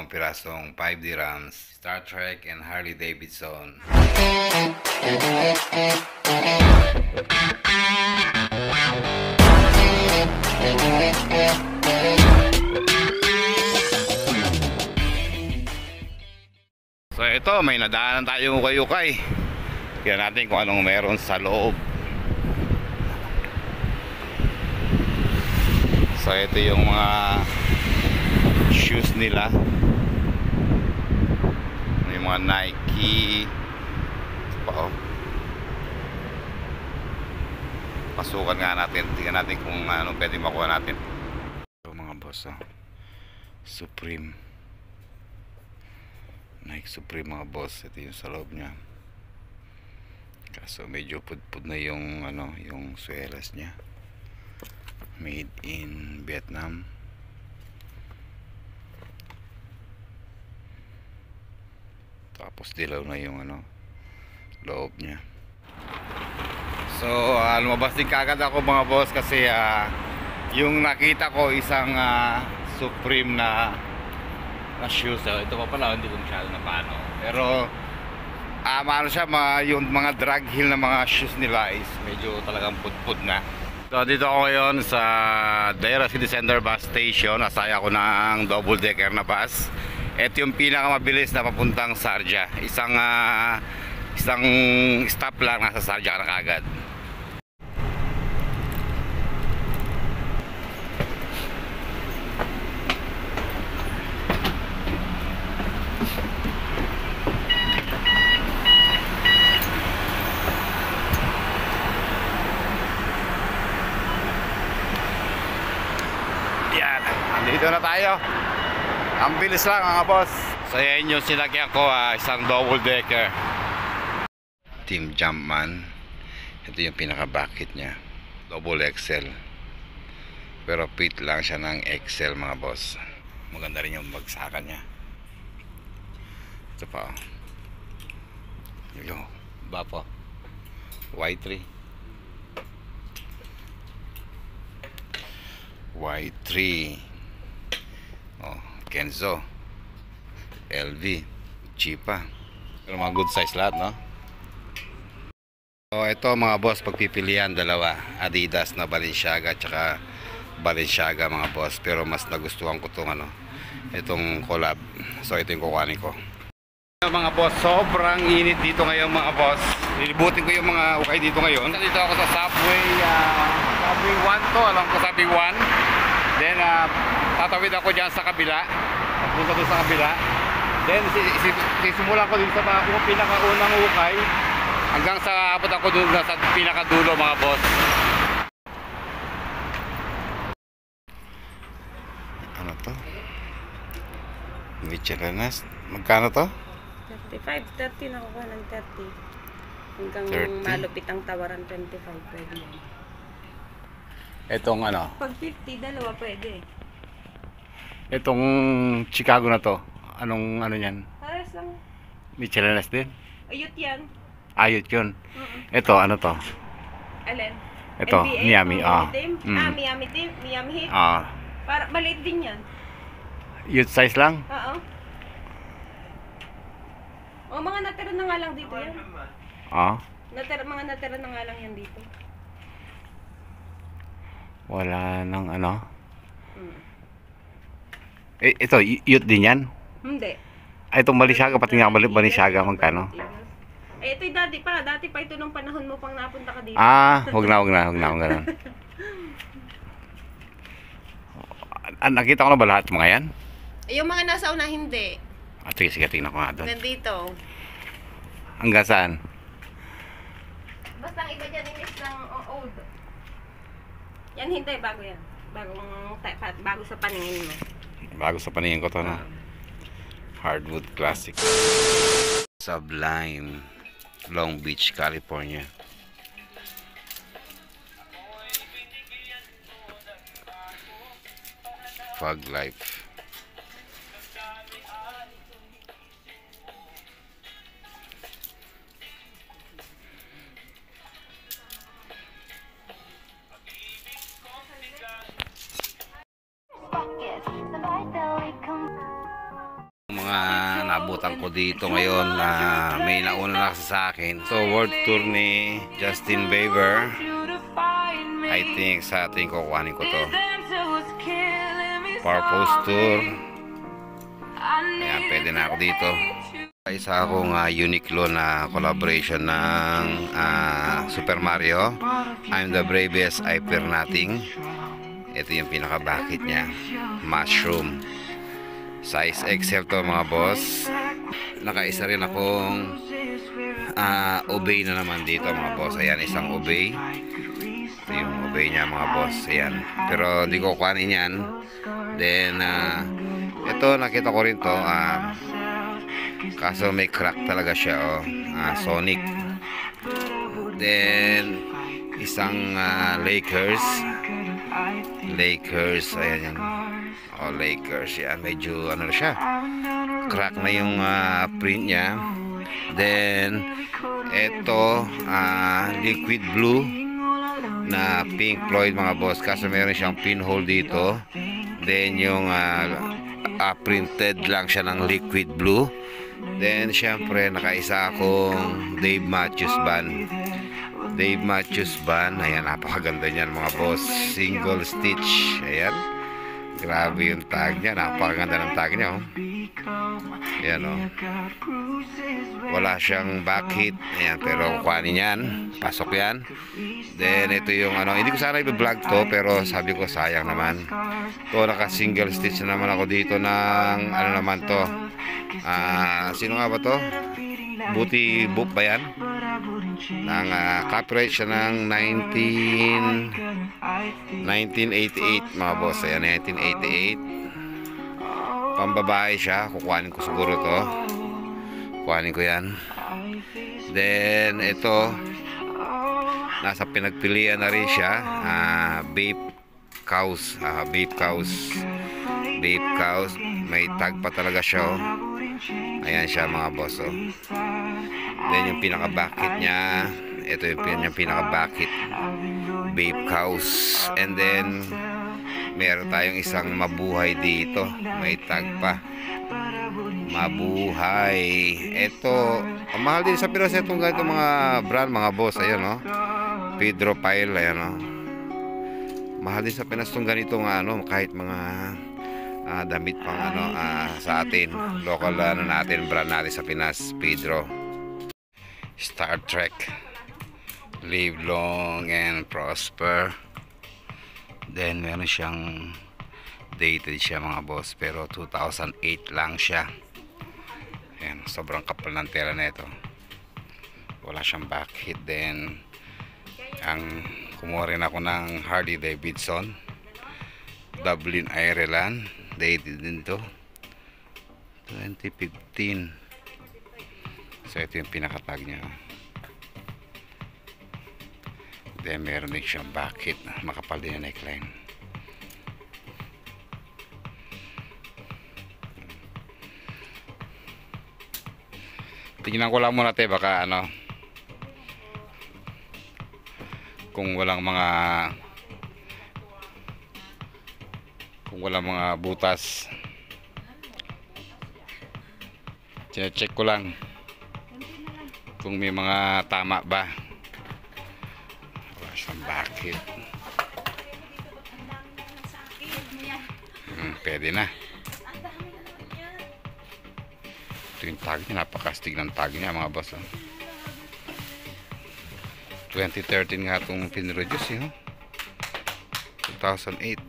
dalawang pirasong 5 dirhams, Star Trek and Harley Davidson. So ito, may nadaanan tayong ukay-ukay. Kaya natin kung anong meron sa loob. So ito yung mga shoes nila. May mga Nike pa, oh. Pasukan nga natin. Tingnan natin kung anong pwede makuha natin. So mga boss, oh. Supreme, Nike Supreme mga boss. Ito yung sa loob nya. Kaso medyo pudpud na yung yung suelas nya. Made in Vietnam. Tapos dilaw na yung loob nya. So lumabas din kagad ako mga boss kasi yung nakita ko isang Supreme na shoes. So, ito pa pala hindi ko masyado na paano. Pero maano siya, yung mga drag heel na mga shoes nila is medyo talagang pudpud na. So dito ako ngayon sa Deira City Center Bus Station. Nasaya ko ng double decker na bus. Ito yung pinakamabilis na papuntang Sharjah. Isang stop lang, nasa Sharjah na kagad. Dito na tayo. Ang bilis lang mga boss. So yan yung sinagyan ko, isang double decker Team Jumpman. Ito yung pinaka bucket nya, double XL. Pero fit lang siya ng XL mga boss. Maganda rin yung bagsakan nya. Ito pa, yung Bapo Y3 Kenzo, LV, Chipa. Pero mga good size lahat, no? So ito mga boss, pagpipilian dalawa, Adidas na Balenciaga tsaka Balenciaga mga boss. Pero mas nagustuhan ko itong collab. So ito yung kukuhanin ko. Mga boss, sobrang init dito ngayon mga boss. Lilibutin ko yung mga ukay dito ngayon. Dito ako sa Subway 1 to, alam ko Subway 1. Then tatawid ako dyan sa kabila, punta doon sa kabila. Then sisimulan ko din sa pinakaunang ukay hanggang sa abot ako doon sa pinakadulo mga boss. Ano to? Michelanas. Magkano to? 35, 30 nakuha ng 30. Hanggang 30? Malupit ang tawaran 25 pwede yan. Etong pag 50, dalawa pwede. Itong Chicago na to, anong yan? Halos lang. Michelanas din? Ayot yan. Ayot yun. Ito, ano to? Alin? Ito, NBA, Miami. Miami team, Miami Heat. Para maliit din yan. Youth size lang? Oo. Mga natira na nga lang dito yan. Mga natira na nga lang yan dito. Wala nang ito, youth din yan? Hindi. Itong Balenciaga, pati nga Balenciaga, magkano? Ito yung dati pa ito nung panahon mo pang napunta ka dito. Huwag na ganun. Nakita ko na ba lahat mga yan? Yung mga nasa una hindi. Sige, tingnan ko nga doon. Nandito. Hanggang saan? Basta ang iba dyan is ng old. Yan hindi, bago yan. Bago sa paningin mo. Bago sa paningin ko to, no? Hardwood Classic. Sublime, Long Beach, California. Fog Life. mga nabutan ko dito ngayon na may nauna na sa akin. So world tour ni Justin Bieber, I think sa ating kukuhanin ko to. Purpose tour. Ayan, pwede na ako dito. Isa akong Uniqlo na collaboration ng Super Mario. I'm the bravest, I fear nothing. Ito yung pinaka-bucket niya. Mushroom. Size XL to mga boss. Nakaisa rin akong obey na naman dito mga boss. Ayan, isang obey. Ito yung obey niya mga boss. Ayan. Pero hindi ko kuhanin yan. Then, ito nakita ko rin to. Kaso may crack talaga siya. Sonic. Then, isang Lakers. Ayan yan. Lakers. Yan. Medyo ano na siya. Crack na yung print niya. Then, ito liquid blue na Pink Floyd mga boss. Kaso meron siyang pinhole dito. Then, yung printed lang siya ng liquid blue. Then, syempre, nakaisa akong Dave Matthews Band. Dave Matthews Band. Ayan, napakaganda niyan mga boss. Single stitch. Ayan. Grabe yung tag niya. Napakaganda ng tag niya. Oh. Ayan, oh. Wala siyang backheat. Ayan, pero kuhanin yan. Pasok yan. Then, ito yung ano. Hindi ko sana i-vlog to, pero sabi ko sayang naman. To, naka-single stitch na naman ako dito ng ano naman to. Sino nga ba to? Buti Boop ba yan? Ng copyright siya ng 1988 mga boss. Ayan, 1988. Pambabae siya. Kukuhanin ko siguro to. Kukuhanin ko yan. Then ito, nasa pinagpilian na rin siya. Babe cows. Babe cows. Babe cows. May tag pa talaga siya. Oh. Ayan siya mga boss. Oh. Then yung pinaka-bucket niya, ito yung pinaka-bucket, Babe cows. And then meron tayong isang mabuhay dito, may tag pa, mabuhay. Ito mahal din sa Pinas itong ganito mga brand mga boss. Ayan, no? Pedro Pile. Ayan, no? Mahal din sa Pinas itong ganitong ano, kahit mga damit pang ano, sa atin local ano natin, brand natin sa Pinas, Pedro. Star Trek, live long and prosper. Then meron siyang dated siya mga boss, pero 2008 lang siya. Ayan, sobrang kapal ng tela na ito. Wala siyang backheat. Then ang kumuha rin ako ng Harley Davidson Dublin, Ireland. Dated din to 2015. So ito yung pinakatag niya. Then meron din siyang bucket, makapal din yung neckline. Tingnan ko lang muna tayo, baka ano, kung walang mga butas. Check ko lang kung may mga tama ba. Wala siyang bucket. Pwede na. Ito yung tag niya, napakastig ng tag niya mga boss. 2013 nga itong pinroduce, 2008.